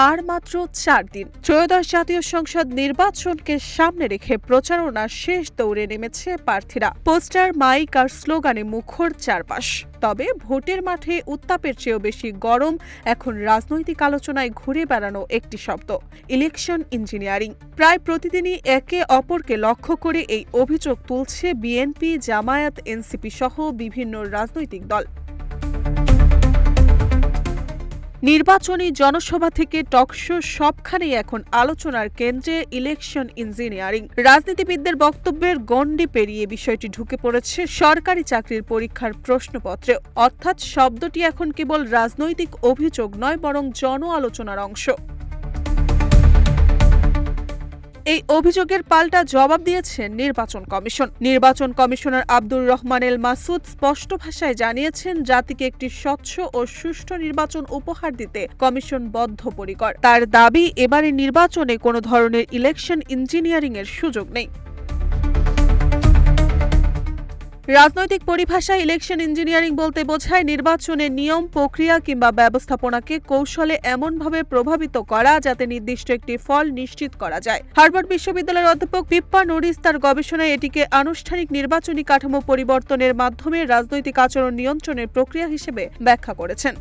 আর মাত্র 4 দিন। ত্রয়োদশ জাতীয় সংসদ নির্বাচনকে সামনে রেখে প্রচারণা শেষ দৌড়ে নেমেছে প্রার্থীরা। পোস্টার, মাইক আর স্লোগানে মুখর চারপাশ। তবে ভোটের মাঠে উত্তাপের চেয়েও বেশি গরম এখন রাজনৈতিক আলোচনায় ঘুরে বেড়ানো একটি শব্দ, ইলেকশন ইঞ্জিনিয়ারিং। প্রায় প্রতিদিনই একে অপরকে লক্ষ্য করে এই অভিযোগ তুলছে বিএনপি, জামায়াত, এনসিপি সহ বিভিন্ন রাজনৈতিক দল। নির্বাচনী জনসভা থেকে টকশো সবখানেই এখন আলোচনার কেন্দ্রে ইলেকশন ইঞ্জিনিয়ারিং। রাজনীতিবিদদের বক্তব্যের গণ্ডি পেরিয়ে বিষয়টি ঢুকে পড়েছে সরকারি চাকরির পরীক্ষার প্রশ্নপত্রে। অর্থাৎ শব্দটি এখন কেবল রাজনৈতিক অভিযোগ নয়, বরং জন আলোচনার অংশ। এই অভিযোগের পাল্টা জবাব দিয়েছেন নির্বাচন কমিশন। নির্বাচন কমিশনার আব্দুর রহমান এল মাসুদ স্পষ্ট ভাষায় জানিয়েছেন, জাতিকে একটি স্বচ্ছ ও সুষ্ঠু নির্বাচন উপহার দিতে কমিশন বদ্ধপরিকর। তার দাবি, এবারের নির্বাচনে কোনো ধরনের ইলেকশন ইঞ্জিনিয়ারিং এর সুযোগ নেই। রাজনৈতিক পরিভাষায় ইলেকশন ইঞ্জিনিয়ারিং বলতে বোঝায় নির্বাচনের নিয়ম, প্রক্রিয়া কিংবা ব্যবস্থাপনাকে কৌশলে এমনভাবে প্রভাবিত করা যাতে নির্দিষ্ট একটি ফল নিশ্চিত করা যায়। হার্ভার্ড বিশ্ববিদ্যালয়ের অধ্যাপক পিপ্পা নরিস তার গবেষণায় এটিকে আনুষ্ঠানিক নির্বাচনী কাঠামো পরিবর্তনের মাধ্যমে রাজনৈতিক আচরণ নিয়ন্ত্রণের প্রক্রিয়া হিসেবে ব্যাখ্যা করেছেন।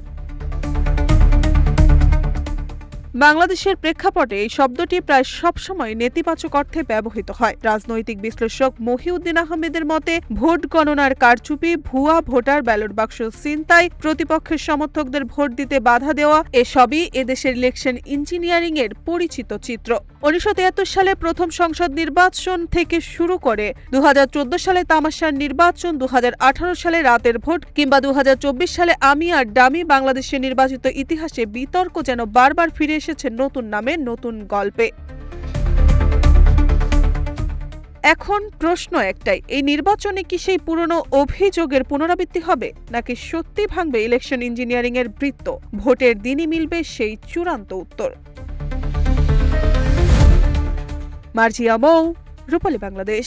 বাংলাদেশের প্রেক্ষাপটে এই শব্দটি প্রায় সবসময় নেতিবাচক অর্থে ব্যবহৃত হয়। রাজনৈতিক বিশ্লেষক মহিউদ্দিন আহমেদের মতে, ভোট গণনার কারচুপি, ভুয়া ভোটার, ব্যালট বাক্স ছিনতাই, প্রতিপক্ষের সমর্থকদের ভোট দিতে বাধা দেওয়া, এসবই এদেশের ইলেকশন ইঞ্জিনিয়ারিং এর পরিচিত চিত্র। 1973 সালে প্রথম সংসদ নির্বাচন থেকে শুরু করে 2014 সালে তামাশার নির্বাচন, 2018 সালে রাতের ভোট কিংবা 2024 সালে আমি আর ডামি, বাংলাদেশের নির্বাচিত ইতিহাসে বিতর্ক যেন বারবার ফিরে এসেছে নতুন নামে, নতুন গল্পে। এখন প্রশ্ন একটাই, এই নির্বাচনে কি সেই পুরনো অভিযোগের পুনরাবৃত্তি হবে, নাকি সত্যি ভাঙবে ইলেকশন ইঞ্জিনিয়ারিং এর বৃত্ত? ভোটের দিনই মিলবে সেই চূড়ান্ত উত্তর। মার্জিয়া মৌ, রূপালী বাংলাদেশ।